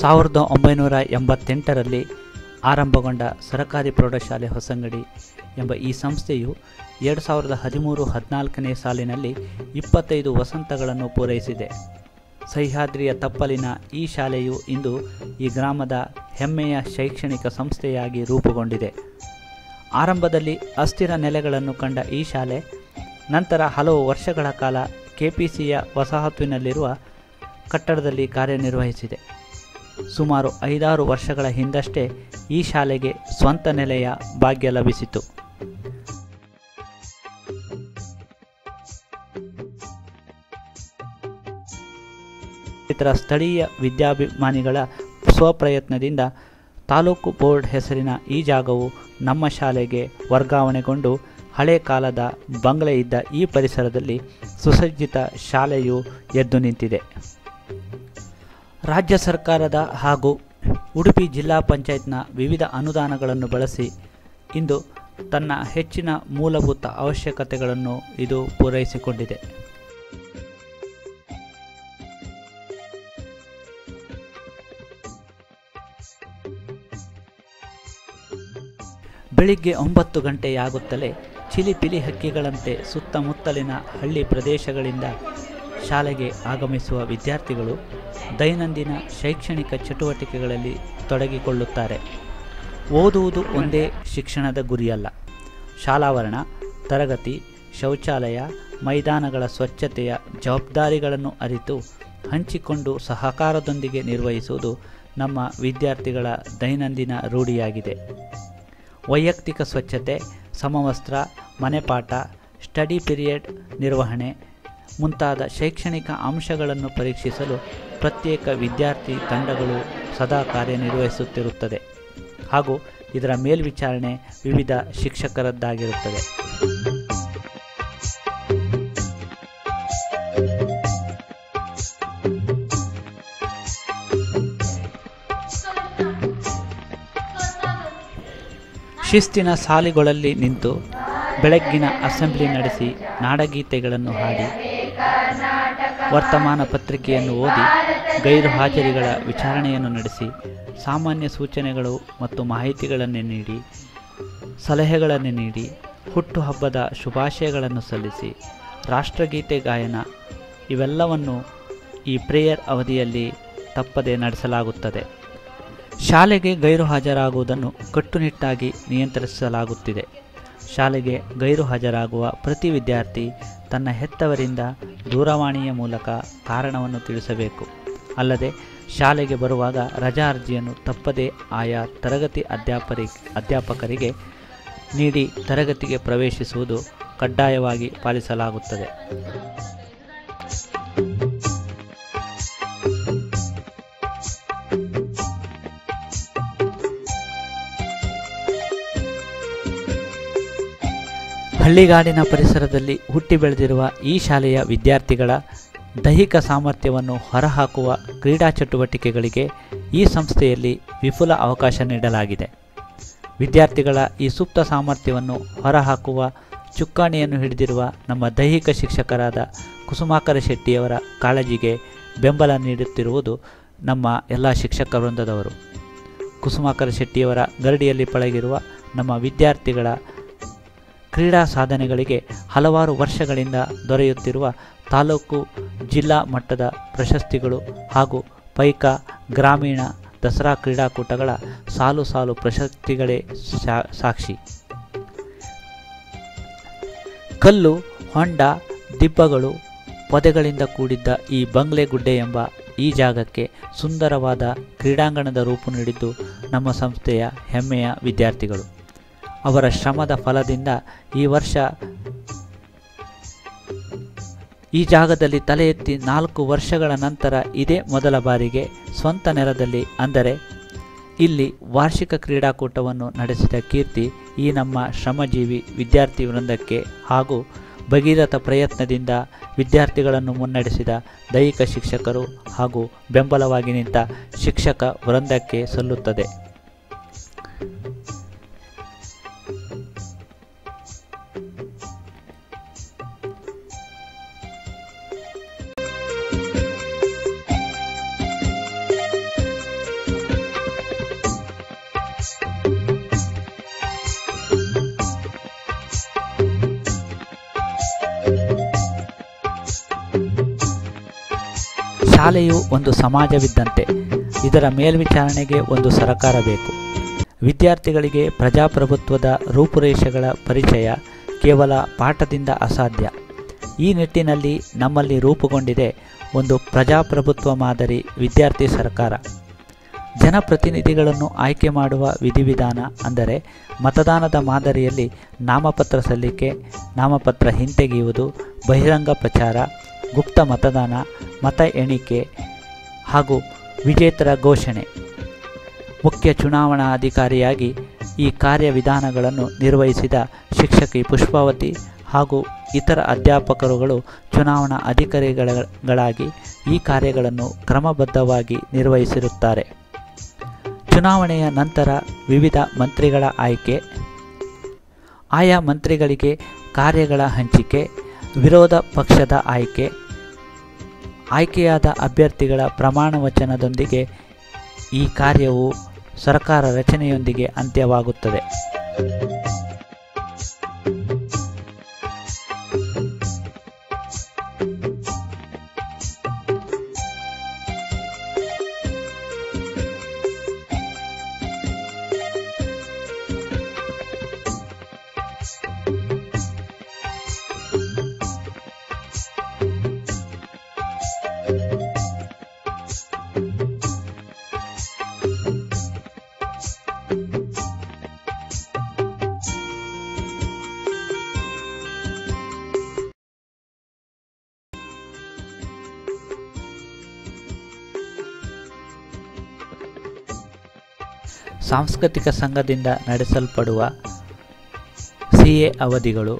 1988ರಲ್ಲಿ ಆರಂಭಗೊಂಡ ಸರಕಾರಿ ಪ್ರೌಢಶಾಲೆ ಹೊಸಂಗಡಿ ಎಂಬ ಈ ಸಂಸ್ಥೆಯು 2013-14ನೇ ಸಾಲಿನಲ್ಲಿ 25 ವಸಂತಗಳನ್ನು ಪೂರೈಸಿದೆ. ಸಹ್ಯಾದ್ರಿಯ ತಪ್ಪಲಿನ ಈ ಶಾಲೆಯು ಇಂದು ಈ ಗ್ರಾಮದ ಹೆಮ್ಮೆಯ ಶೈಕ್ಷಣಿಕ ಸಂಸ್ಥೆಯಾಗಿ ರೂಪುಗೊಂಡಿದೆ. ಆರಂಭದಲ್ಲಿ ಅಸ್ಥಿರ ನೆಲೆಗಳನ್ನು ಕಂಡ ಈ ಶಾಲೆ ನಂತರ ಹಲವು ವರ್ಷಗಳ ಕಾಲ ಕೆಪಿಸಿಯ ವಸಾಹತುವಿನಲ್ಲಿರುವ ಕಟ್ಟಡದಲ್ಲಿ ಕಾರ್ಯನಿರ್ವಹಿಸಿದೆ. ಸುಮಾರು 5-6 ವರ್ಷಗಳ ಹಿಂದಷ್ಟೇ ಈ ಶಾಲೆಗೆ ಸ್ವಂತ ನೆಲೆಯ ಭಾಗ್ಯ ಲಭಿಸಿತು. ಇತರ ಸ್ಥಳೀಯ ವಿದ್ಯಾಭಿಮಾನಿಗಳ ಸ್ವಪ್ರಯತ್ನದಿಂದ ತಾಲೂಕು ಬೋರ್ಡ್ ಹೆಸರಿನ ಈ ಜಾಗವು ನಮ್ಮ ಶಾಲೆಗೆ ವರ್ಗಾವಣೆಗೊಂಡು ಹಳೆ ಕಾಲದ ಬಂಗಲೆ ಇದ್ದ ಈ ಪರಿಸರದಲ್ಲಿ ಸುಸಜ್ಜಿತ ಶಾಲೆಯು ಎದ್ದು ನಿಂತಿದೆ. ರಾಜ್ಯ ಸರ್ಕಾರದ ಹಾಗೂ ಉಡುಪಿ ಜಿಲ್ಲಾ ಪಂಚಾಯತ್ನ ವಿವಿಧ ಅನುದಾನಗಳನ್ನು ಬಳಸಿ ಇಂದು ತನ್ನ ಹೆಚ್ಚಿನ ಮೂಲಭೂತ ಅವಶ್ಯಕತೆಗಳನ್ನು ಇದು ಪೂರೈಸಿಕೊಂಡಿದೆ. ಬೆಳಿಗ್ಗೆ 9 ಗಂಟೆಯಾಗುತ್ತಲೇ ಚಿಲಿಪಿಲಿ ಹಕ್ಕಿಗಳಂತೆ ಸುತ್ತಮುತ್ತಲಿನ ಹಳ್ಳಿ ಪ್ರದೇಶಗಳಿಂದ ಶಾಲೆಗೆ ಆಗಮಿಸುವ ವಿದ್ಯಾರ್ಥಿಗಳು ದೈನಂದಿನ ಶೈಕ್ಷಣಿಕ ಚಟುವಟಿಕೆಗಳಲ್ಲಿ ತೊಡಗಿಕೊಳ್ಳುತ್ತಾರೆ. ಓದುವುದು ಒಂದೇ ಶಿಕ್ಷಣದ ಗುರಿಯಲ್ಲ. ಶಾಲಾವರಣ, ತರಗತಿ, ಶೌಚಾಲಯ, ಮೈದಾನಗಳ ಸ್ವಚ್ಛತೆಯ ಜವಾಬ್ದಾರಿಗಳನ್ನು ಅರಿತು ಹಂಚಿಕೊಂಡು ಸಹಕಾರದೊಂದಿಗೆ ನಿರ್ವಹಿಸುವುದು ನಮ್ಮ ವಿದ್ಯಾರ್ಥಿಗಳ ದೈನಂದಿನ ರೂಢಿಯಾಗಿದೆ. ವೈಯಕ್ತಿಕ ಸ್ವಚ್ಛತೆ, ಸಮವಸ್ತ್ರ, ಮನೆಪಾಠ, ಸ್ಟಡಿ ಪಿರಿಯಡ್ ನಿರ್ವಹಣೆ ಮುಂತಾದ ಶೈಕ್ಷಣಿಕ ಅಂಶಗಳನ್ನು ಪರೀಕ್ಷಿಸಲು ಪ್ರತ್ಯೇಕ ವಿದ್ಯಾರ್ಥಿ ತಂಡಗಳು ಸದಾ ಕಾರ್ಯನಿರ್ವಹಿಸುತ್ತಿರುತ್ತದೆ ಹಾಗೂ ಇದರ ಮೇಲ್ವಿಚಾರಣೆ ವಿವಿಧ ಶಿಕ್ಷಕರದ್ದಾಗಿರುತ್ತದೆ. ಶಿಸ್ತಿನ ಸಾಲಿಗಳಲ್ಲಿ ನಿಂತು ಬೆಳಗ್ಗಿನ ಅಸೆಂಬ್ಲಿ ನಡೆಸಿ ನಾಡಗೀತೆಗಳನ್ನು ಹಾಡಿ ವರ್ತಮಾನ ಪತ್ರಿಕೆಯನ್ನು ಓದಿ ಗೈರು ಹಾಜರಿಗಳ ವಿಚಾರಣೆಯನ್ನು ನಡೆಸಿ ಸಾಮಾನ್ಯ ಸೂಚನೆಗಳು ಮತ್ತು ಮಾಹಿತಿಗಳನ್ನು ನೀಡಿ ಸಲಹೆಗಳನ್ನು ನೀಡಿ ಹುಟ್ಟುಹಬ್ಬದ ಶುಭಾಶಯಗಳನ್ನು ಸಲ್ಲಿಸಿ ರಾಷ್ಟ್ರಗೀತೆ ಗಾಯನ ಇವೆಲ್ಲವನ್ನು ಈ ಪ್ರೇಯರ್ ಅವಧಿಯಲ್ಲಿ ತಪ್ಪದೆ ನಡೆಸಲಾಗುತ್ತದೆ. ಶಾಲೆಗೆ ಗೈರು ಹಾಜರಾಗುವುದನ್ನು ಕಟ್ಟುನಿಟ್ಟಾಗಿ ನಿಯಂತ್ರಿಸಲಾಗುತ್ತಿದೆ. ಶಾಲೆಗೆ ಗೈರು ಹಾಜರಾಗುವ ಪ್ರತಿ ವಿದ್ಯಾರ್ಥಿ ತನ್ನ ಹೆತ್ತವರಿಂದ ದೂರವಾಣಿಯ ಮೂಲಕ ಕಾರಣವನ್ನು ತಿಳಿಸಬೇಕು. ಅಲ್ಲದೆ ಶಾಲೆಗೆ ಬರುವಾಗ ರಜಾ ಅರ್ಜಿಯನ್ನು ತಪ್ಪದೇ ಆಯಾ ತರಗತಿ ಅಧ್ಯಾಪಕರಿಗೆ ನೀಡಿ ತರಗತಿಗೆ ಪ್ರವೇಶಿಸುವುದು ಕಡ್ಡಾಯವಾಗಿ ಪಾಲಿಸಲಾಗುತ್ತದೆ. ಹಳ್ಳಿಗಾಡಿನ ಪರಿಸರದಲ್ಲಿ ಹುಟ್ಟಿ ಬೆಳೆದಿರುವ ಈ ಶಾಲೆಯ ವಿದ್ಯಾರ್ಥಿಗಳ ದೈಹಿಕ ಸಾಮರ್ಥ್ಯವನ್ನು ಹೊರಹಾಕುವ ಕ್ರೀಡಾ ಚಟುವಟಿಕೆಗಳಿಗೆ ಈ ಸಂಸ್ಥೆಯಲ್ಲಿ ವಿಪುಲ ಅವಕಾಶ ನೀಡಲಾಗಿದೆ. ವಿದ್ಯಾರ್ಥಿಗಳ ಈ ಸುಪ್ತ ಸಾಮರ್ಥ್ಯವನ್ನು ಹೊರಹಾಕುವ ಚುಕ್ಕಾಣಿಯನ್ನು ಹಿಡಿದಿರುವ ನಮ್ಮ ದೈಹಿಕ ಶಿಕ್ಷಕರಾದ ಕುಸುಮಾಕರ ಶೆಟ್ಟಿಯವರ ಕಾಳಜಿಗೆ ಬೆಂಬಲ ನೀಡುತ್ತಿರುವುದು ನಮ್ಮ ಎಲ್ಲ ಶಿಕ್ಷಕ ವೃಂದದವರು. ಕುಸುಮಾಕರ ಶೆಟ್ಟಿಯವರ ಗರಡಿಯಲ್ಲಿ ಪಳಗಿರುವ ನಮ್ಮ ವಿದ್ಯಾರ್ಥಿಗಳ ಕ್ರೀಡಾ ಸಾಧನೆಗಳಿಗೆ ಹಲವಾರು ವರ್ಷಗಳಿಂದ ದೊರೆಯುತ್ತಿರುವ ತಾಲೂಕು ಜಿಲ್ಲಾ ಮಟ್ಟದ ಪ್ರಶಸ್ತಿಗಳು ಹಾಗೂ ಪೈಕಾ ಗ್ರಾಮೀಣ ದಸರಾ ಕ್ರೀಡಾಕೂಟಗಳ ಸಾಲು ಸಾಲು ಪ್ರಶಸ್ತಿಗಳೇ ಸಾಕ್ಷಿ. ಕಲ್ಲು, ಹೊಂಡ, ದಿಬ್ಬಗಳು, ಪೊದೆಗಳಿಂದ ಕೂಡಿದ್ದ ಈ ಬಂಗ್ಲೆಗುಡ್ಡೆ ಎಂಬ ಈ ಜಾಗಕ್ಕೆ ಸುಂದರವಾದ ಕ್ರೀಡಾಂಗಣದ ರೂಪು ನೀಡಿದ್ದು ನಮ್ಮ ಸಂಸ್ಥೆಯ ಹೆಮ್ಮೆಯ ವಿದ್ಯಾರ್ಥಿಗಳು. ಅವರ ಶ್ರಮದ ಫಲದಿಂದ ಈ ವರ್ಷ ಈ ಜಾಗದಲ್ಲಿ ತಲೆ ಎತ್ತಿ 4 ವರ್ಷಗಳ ನಂತರ ಇದೇ ಮೊದಲ ಬಾರಿಗೆ ಸ್ವಂತ ನೆಲದಲ್ಲಿ ಅಂದರೆ ಇಲ್ಲಿ ವಾರ್ಷಿಕ ಕ್ರೀಡಾಕೂಟವನ್ನು ನಡೆಸಿದ ಕೀರ್ತಿ ಈ ನಮ್ಮ ಶ್ರಮಜೀವಿ ವಿದ್ಯಾರ್ಥಿ ವೃಂದಕ್ಕೆ ಹಾಗೂ ಭಗೀರಥ ಪ್ರಯತ್ನದಿಂದ ವಿದ್ಯಾರ್ಥಿಗಳನ್ನು ಮುನ್ನಡೆಸಿದ ದೈಹಿಕ ಶಿಕ್ಷಕರು ಹಾಗೂ ಬೆಂಬಲವಾಗಿ ನಿಂತ ಶಿಕ್ಷಕ ವೃಂದಕ್ಕೆ ಸಲ್ಲುತ್ತದೆ. ಶಾಲೆಯು ಒಂದು ಸಮಾಜವಿದ್ದಂತೆ. ಇದರ ಮೇಲ್ವಿಚಾರಣೆಗೆ ಒಂದು ಸರಕಾರ ಬೇಕು. ವಿದ್ಯಾರ್ಥಿಗಳಿಗೆ ಪ್ರಜಾಪ್ರಭುತ್ವದ ರೂಪುರೇಷೆಗಳ ಪರಿಚಯ ಕೇವಲ ಪಾಠದಿಂದ ಅಸಾಧ್ಯ. ಈ ನಿಟ್ಟಿನಲ್ಲಿ ನಮ್ಮಲ್ಲಿ ರೂಪುಗೊಂಡಿದೆ ಒಂದು ಪ್ರಜಾಪ್ರಭುತ್ವ ಮಾದರಿ ವಿದ್ಯಾರ್ಥಿ ಸರ್ಕಾರ. ಜನಪ್ರತಿನಿಧಿಗಳನ್ನು ಆಯ್ಕೆ ಮಾಡುವ ವಿಧಿವಿಧಾನ ಅಂದರೆ ಮತದಾನದ ಮಾದರಿಯಲ್ಲಿ ನಾಮಪತ್ರ ಸಲ್ಲಿಕೆ, ನಾಮಪತ್ರ ಹಿಂತೆಗೆಯುವುದು, ಬಹಿರಂಗ ಪ್ರಚಾರ, ಗುಪ್ತ ಮತದಾನ, ಮತ ಎಣಿಕೆ ಹಾಗೂ ವಿಜೇತರ ಘೋಷಣೆ. ಮುಖ್ಯ ಚುನಾವಣಾ ಅಧಿಕಾರಿಯಾಗಿ ಈ ಕಾರ್ಯವಿಧಾನಗಳನ್ನು ನಿರ್ವಹಿಸಿದ ಶಿಕ್ಷಕಿ ಪುಷ್ಪಾವತಿ ಹಾಗೂ ಇತರ ಅಧ್ಯಾಪಕರುಗಳು ಚುನಾವಣಾ ಅಧಿಕಾರಿಗಳಾಗಿ ಈ ಕಾರ್ಯಗಳನ್ನು ಕ್ರಮಬದ್ಧವಾಗಿ ನಿರ್ವಹಿಸಿರುತ್ತಾರೆ. ಚುನಾವಣೆಯ ನಂತರ ವಿವಿಧ ಮಂತ್ರಿಗಳ ಆಯ್ಕೆ, ಆಯಾ ಮಂತ್ರಿಗಳಿಗೆ ಕಾರ್ಯಗಳ ಹಂಚಿಕೆ, ವಿರೋಧ ಪಕ್ಷದ ಆಯ್ಕೆ, ಆಯ್ಕೆಯಾದ ಅಭ್ಯರ್ಥಿಗಳ ಪ್ರಮಾಣ ವಚನದೊಂದಿಗೆ ಈ ಕಾರ್ಯವು ಸರ್ಕಾರ ರಚನೆಯೊಂದಿಗೆ ಅಂತ್ಯವಾಗುತ್ತದೆ. ಸಾಂಸ್ಕೃತಿಕ ಸಂಘದಿಂದ ನಡೆಸಲ್ಪಡುವ CA ಅವಧಿಗಳು,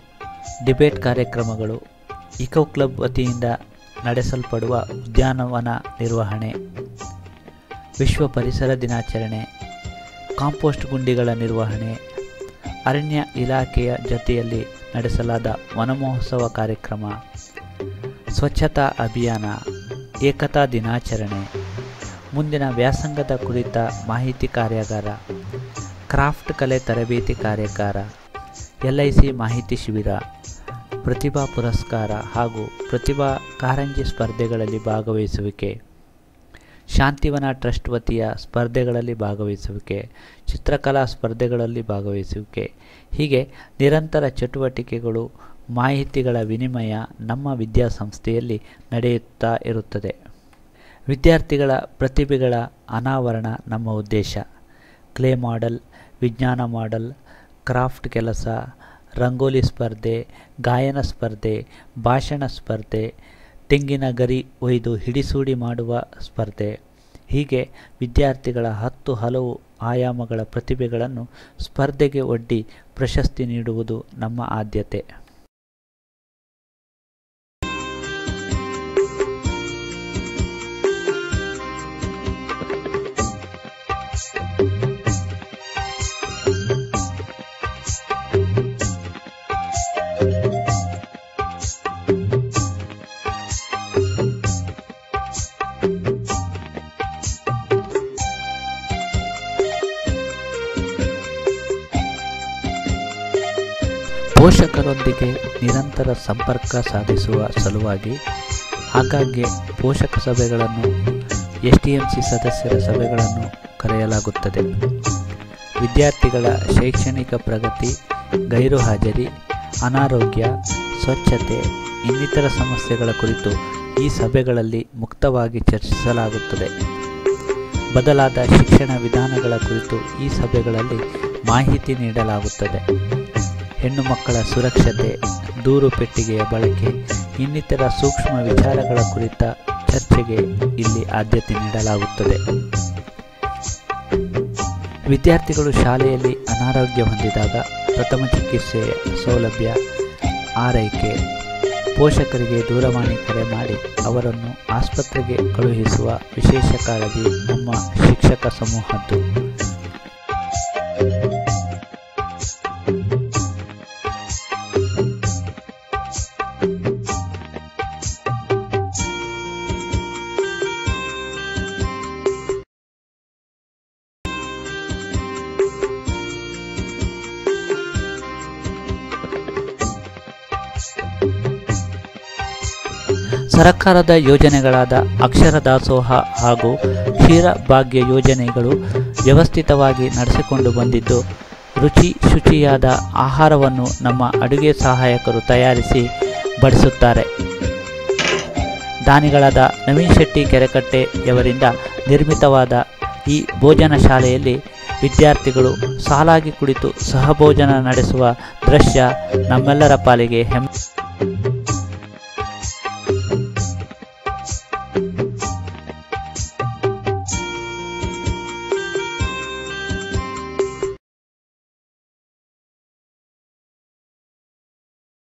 ಡಿಬೇಟ್ ಕಾರ್ಯಕ್ರಮಗಳು, ಇಕೋ ಕ್ಲಬ್ ವತಿಯಿಂದ ನಡೆಸಲ್ಪಡುವ ಉದ್ಯಾನವನ ನಿರ್ವಹಣೆ, ವಿಶ್ವ ಪರಿಸರ ದಿನಾಚರಣೆ, ಕಾಂಪೋಸ್ಟ್ ಗುಂಡಿಗಳ ನಿರ್ವಹಣೆ, ಅರಣ್ಯ ಇಲಾಖೆಯ ಜೊತೆಯಲ್ಲಿ ನಡೆಸಲಾದ ವನಮಹೋತ್ಸವ ಕಾರ್ಯಕ್ರಮ, ಸ್ವಚ್ಛತಾ ಅಭಿಯಾನ, ಏಕತಾ ದಿನಾಚರಣೆ, ಮುಂದಿನ ವ್ಯಾಸಂಗದ ಕುರಿತ ಮಾಹಿತಿ ಕಾರ್ಯಾಗಾರ, ಕ್ರಾಫ್ಟ್ ಕಲೆ ತರಬೇತಿ ಕಾರ್ಯಾಗಾರ, LIC ಮಾಹಿತಿ ಶಿಬಿರ, ಪ್ರತಿಭಾ ಪುರಸ್ಕಾರ ಹಾಗೂ ಪ್ರತಿಭಾ ಕಾರಂಜಿ ಸ್ಪರ್ಧೆಗಳಲ್ಲಿ ಭಾಗವಹಿಸುವಿಕೆ, ಶಾಂತಿವನ ಟ್ರಸ್ಟ್ ವತಿಯ ಸ್ಪರ್ಧೆಗಳಲ್ಲಿ ಭಾಗವಹಿಸುವಿಕೆ, ಚಿತ್ರಕಲಾ ಸ್ಪರ್ಧೆಗಳಲ್ಲಿ ಭಾಗವಹಿಸುವಿಕೆ, ಹೀಗೆ ನಿರಂತರ ಚಟುವಟಿಕೆಗಳು, ಮಾಹಿತಿಗಳ ವಿನಿಮಯ ನಮ್ಮ ವಿದ್ಯಾಸಂಸ್ಥೆಯಲ್ಲಿ ನಡೆಯುತ್ತಾ ಇರುತ್ತದೆ. ವಿದ್ಯಾರ್ಥಿಗಳ ಪ್ರತಿಭೆಗಳ ಅನಾವರಣ ನಮ್ಮ ಉದ್ದೇಶ. ಕ್ಲೇ ಮಾಡೆಲ್, ವಿಜ್ಞಾನ ಮಾಡೆಲ್, ಕ್ರಾಫ್ಟ್ ಕೆಲಸ, ರಂಗೋಲಿ ಸ್ಪರ್ಧೆ, ಗಾಯನ ಸ್ಪರ್ಧೆ, ಭಾಷಣ ಸ್ಪರ್ಧೆ, ತೆಂಗಿನ ಗರಿ ಒಯ್ದು ಹಿಡಿಸೂಡಿ ಮಾಡುವ ಸ್ಪರ್ಧೆ, ಹೀಗೆ ವಿದ್ಯಾರ್ಥಿಗಳ 10 ಹಲವು ಆಯಾಮಗಳ ಪ್ರತಿಭೆಗಳನ್ನು ಸ್ಪರ್ಧೆಗೆ ಒಡ್ಡಿ ಪ್ರಶಸ್ತಿ ನೀಡುವುದು ನಮ್ಮ ಆದ್ಯತೆ. ಪೋಷಕರೊಂದಿಗೆ ನಿರಂತರ ಸಂಪರ್ಕ ಸಾಧಿಸುವ ಸಲುವಾಗಿ ಆಗಾಗ್ಗೆ ಪೋಷಕ ಸಭೆಗಳನ್ನು, STMC ಸದಸ್ಯರ ಸಭೆಗಳನ್ನು ಕರೆಯಲಾಗುತ್ತದೆ. ವಿದ್ಯಾರ್ಥಿಗಳ ಶೈಕ್ಷಣಿಕ ಪ್ರಗತಿ, ಗೈರು ಹಾಜರಿ, ಅನಾರೋಗ್ಯ, ಸ್ವಚ್ಛತೆ ಇನ್ನಿತರ ಸಮಸ್ಯೆಗಳ ಕುರಿತು ಈ ಸಭೆಗಳಲ್ಲಿ ಮುಕ್ತವಾಗಿ ಚರ್ಚಿಸಲಾಗುತ್ತದೆ. ಬದಲಾದ ಶಿಕ್ಷಣ ವಿಧಾನಗಳ ಕುರಿತು ಈ ಸಭೆಗಳಲ್ಲಿ ಮಾಹಿತಿ ನೀಡಲಾಗುತ್ತದೆ. ಹೆಣ್ಣು ಮಕ್ಕಳ ಸುರಕ್ಷತೆ, ದೂರು ಪೆಟ್ಟಿಗೆಯ ಬಳಕೆ ಇನ್ನಿತರ ಸೂಕ್ಷ್ಮ ವಿಚಾರಗಳ ಕುರಿತ ಚರ್ಚೆಗೆ ಇಲ್ಲಿ ಆದ್ಯತೆ ನೀಡಲಾಗುತ್ತದೆ. ವಿದ್ಯಾರ್ಥಿಗಳು ಶಾಲೆಯಲ್ಲಿ ಅನಾರೋಗ್ಯ ಹೊಂದಿದಾಗ ಪ್ರಥಮ ಚಿಕಿತ್ಸೆಯ ಸೌಲಭ್ಯ, ಆರೈಕೆ, ಪೋಷಕರಿಗೆ ದೂರವಾಣಿ ಕರೆ ಮಾಡಿ ಅವರನ್ನು ಆಸ್ಪತ್ರೆಗೆ ಕಳುಹಿಸುವ ವಿಶೇಷ ಕಾಳಜಿ ನಮ್ಮ ಶಿಕ್ಷಕ ಸಮೂಹದ್ದು. ಸರ್ಕಾರದ ಯೋಜನೆಗಳಾದ ಅಕ್ಷರ ದಾಸೋಹ ಹಾಗೂ ಕ್ಷೀರ ಭಾಗ್ಯ ಯೋಜನೆಗಳು ವ್ಯವಸ್ಥಿತವಾಗಿ ನಡೆಸಿಕೊಂಡು ಬಂದಿದ್ದು, ಶುಚಿಯಾದ ಆಹಾರವನ್ನು ನಮ್ಮ ಅಡುಗೆ ಸಹಾಯಕರು ತಯಾರಿಸಿ ಬಡಿಸುತ್ತಾರೆ. ದಾನಿಗಳಾದ ನವೀನ್ ಶೆಟ್ಟಿ ಕೆರೆಕಟ್ಟೆಯವರಿಂದ ನಿರ್ಮಿತವಾದ ಈ ಭೋಜನ ಶಾಲೆಯಲ್ಲಿ ವಿದ್ಯಾರ್ಥಿಗಳು ಸಾಲಾಗಿ ಕುಳಿತು ಸಹಭೋಜನ ನಡೆಸುವ ದೃಶ್ಯ ನಮ್ಮೆಲ್ಲರ ಪಾಲಿಗೆ ಹೆಮ್ಮೆ.